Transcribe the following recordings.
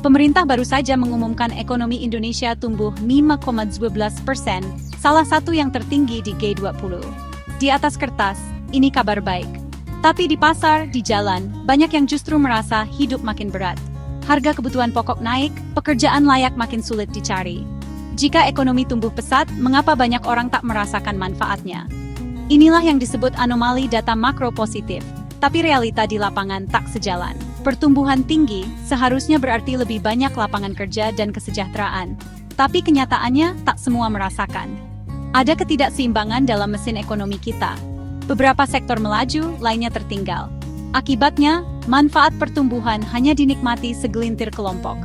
Pemerintah baru saja mengumumkan ekonomi Indonesia tumbuh 5,12%, salah satu yang tertinggi di G20. Di atas kertas, ini kabar baik. Tapi di pasar, di jalan, banyak yang justru merasa hidup makin berat. Harga kebutuhan pokok naik, pekerjaan layak makin sulit dicari. Jika ekonomi tumbuh pesat, mengapa banyak orang tak merasakan manfaatnya? Inilah yang disebut anomali data makro positif. Tapi realita di lapangan tak sejalan. Pertumbuhan tinggi seharusnya berarti lebih banyak lapangan kerja dan kesejahteraan. Tapi kenyataannya tak semua merasakan. Ada ketidakseimbangan dalam mesin ekonomi kita. Beberapa sektor melaju, lainnya tertinggal. Akibatnya, manfaat pertumbuhan hanya dinikmati segelintir kelompok.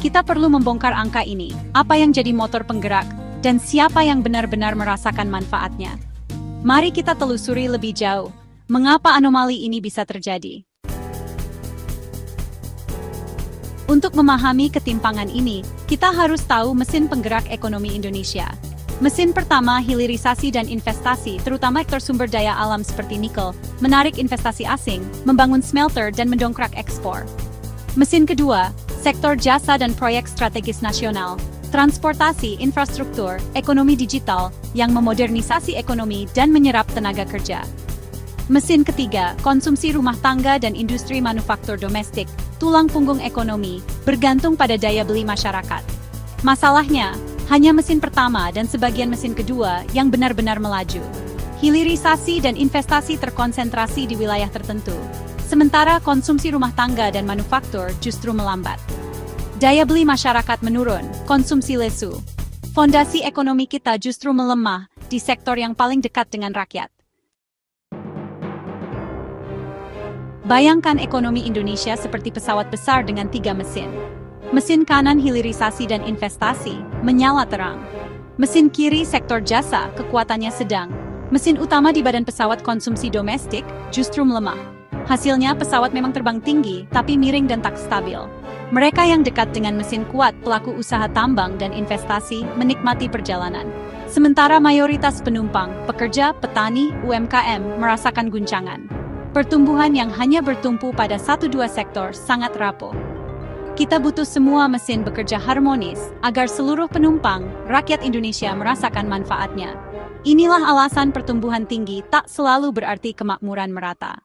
Kita perlu membongkar angka ini, apa yang jadi motor penggerak, dan siapa yang benar-benar merasakan manfaatnya. Mari kita telusuri lebih jauh. Mengapa anomali ini bisa terjadi? Untuk memahami ketimpangan ini, kita harus tahu mesin penggerak ekonomi Indonesia. Mesin pertama, hilirisasi dan investasi, terutama sektor sumber daya alam seperti nikel, menarik investasi asing, membangun smelter dan mendongkrak ekspor. Mesin kedua, sektor jasa dan proyek strategis nasional, transportasi, infrastruktur, ekonomi digital, yang memodernisasi ekonomi dan menyerap tenaga kerja. Mesin ketiga, konsumsi rumah tangga dan industri manufaktur domestik, tulang punggung ekonomi, bergantung pada daya beli masyarakat. Masalahnya, hanya mesin pertama dan sebagian mesin kedua yang benar-benar melaju. Hilirisasi dan investasi terkonsentrasi di wilayah tertentu, sementara konsumsi rumah tangga dan manufaktur justru melambat. Daya beli masyarakat menurun, konsumsi lesu. Fondasi ekonomi kita justru melemah di sektor yang paling dekat dengan rakyat. Bayangkan ekonomi Indonesia seperti pesawat besar dengan 3 mesin. Mesin kanan hilirisasi dan investasi, menyala terang. Mesin kiri sektor jasa, kekuatannya sedang. Mesin utama di badan pesawat konsumsi domestik, justru melemah. Hasilnya pesawat memang terbang tinggi, tapi miring dan tak stabil. Mereka yang dekat dengan mesin kuat, pelaku usaha tambang dan investasi, menikmati perjalanan. Sementara mayoritas penumpang, pekerja, petani, UMKM, merasakan guncangan. Pertumbuhan yang hanya bertumpu pada 1-2 sektor sangat rapuh. Kita butuh semua mesin bekerja harmonis agar seluruh penumpang, rakyat Indonesia merasakan manfaatnya. Inilah alasan pertumbuhan tinggi tak selalu berarti kemakmuran merata.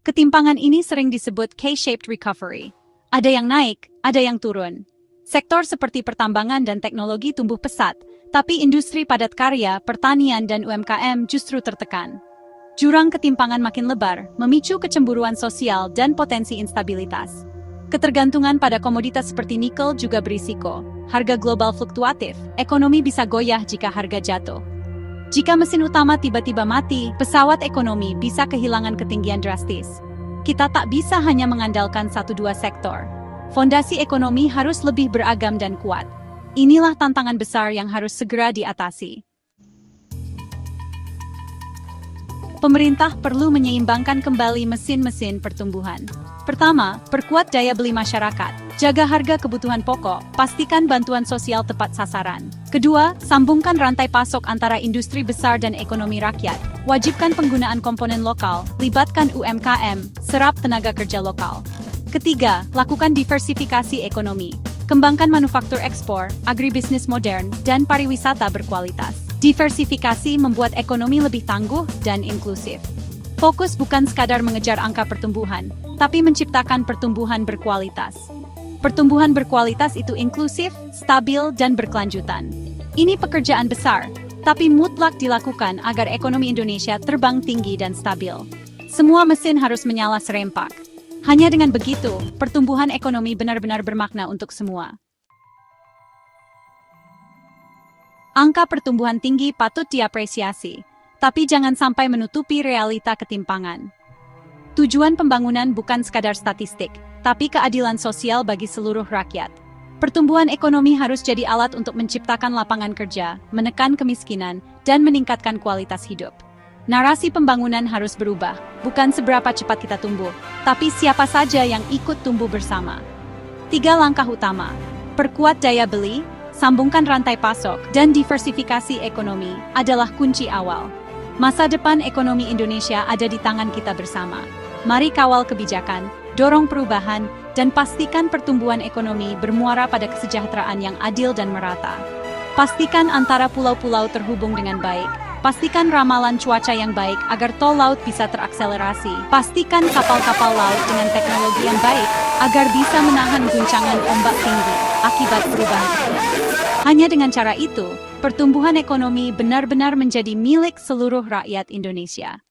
Ketimpangan ini sering disebut K-shaped recovery. Ada yang naik, ada yang turun. Sektor seperti pertambangan dan teknologi tumbuh pesat, tapi industri padat karya, pertanian, dan UMKM justru tertekan. Jurang ketimpangan makin lebar, memicu kecemburuan sosial dan potensi instabilitas. Ketergantungan pada komoditas seperti nikel juga berisiko. Harga global fluktuatif, ekonomi bisa goyah jika harga jatuh. Jika mesin utama tiba-tiba mati, pesawat ekonomi bisa kehilangan ketinggian drastis. Kita tak bisa hanya mengandalkan 1-2 sektor. Fondasi ekonomi harus lebih beragam dan kuat. Inilah tantangan besar yang harus segera diatasi. Pemerintah perlu menyeimbangkan kembali mesin-mesin pertumbuhan. Pertama, perkuat daya beli masyarakat. Jaga harga kebutuhan pokok, pastikan bantuan sosial tepat sasaran. Kedua, sambungkan rantai pasok antara industri besar dan ekonomi rakyat. Wajibkan penggunaan komponen lokal, libatkan UMKM, serap tenaga kerja lokal. Ketiga, lakukan diversifikasi ekonomi. Kembangkan manufaktur ekspor, agribisnis modern, dan pariwisata berkualitas. Diversifikasi membuat ekonomi lebih tangguh dan inklusif. Fokus bukan sekadar mengejar angka pertumbuhan, tapi menciptakan pertumbuhan berkualitas. Pertumbuhan berkualitas itu inklusif, stabil, dan berkelanjutan. Ini pekerjaan besar, tapi mutlak dilakukan agar ekonomi Indonesia terbang tinggi dan stabil. Semua mesin harus menyala serempak. Hanya dengan begitu, pertumbuhan ekonomi benar-benar bermakna untuk semua. Angka pertumbuhan tinggi patut diapresiasi, tapi jangan sampai menutupi realita ketimpangan. Tujuan pembangunan bukan sekadar statistik, tapi keadilan sosial bagi seluruh rakyat. Pertumbuhan ekonomi harus jadi alat untuk menciptakan lapangan kerja, menekan kemiskinan, dan meningkatkan kualitas hidup. Narasi pembangunan harus berubah, bukan seberapa cepat kita tumbuh, tapi siapa saja yang ikut tumbuh bersama. 3 langkah utama: perkuat daya beli, sambungkan rantai pasok, dan diversifikasi ekonomi adalah kunci awal. Masa depan ekonomi Indonesia ada di tangan kita bersama. Mari kawal kebijakan, dorong perubahan, dan pastikan pertumbuhan ekonomi bermuara pada kesejahteraan yang adil dan merata. Pastikan antara pulau-pulau terhubung dengan baik. Pastikan ramalan cuaca yang baik agar tol laut bisa terakselerasi. Pastikan kapal-kapal laut dengan teknologi yang baik agar bisa menahan guncangan ombak tinggi akibat perubahan iklim. Hanya dengan cara itu, pertumbuhan ekonomi benar-benar menjadi milik seluruh rakyat Indonesia.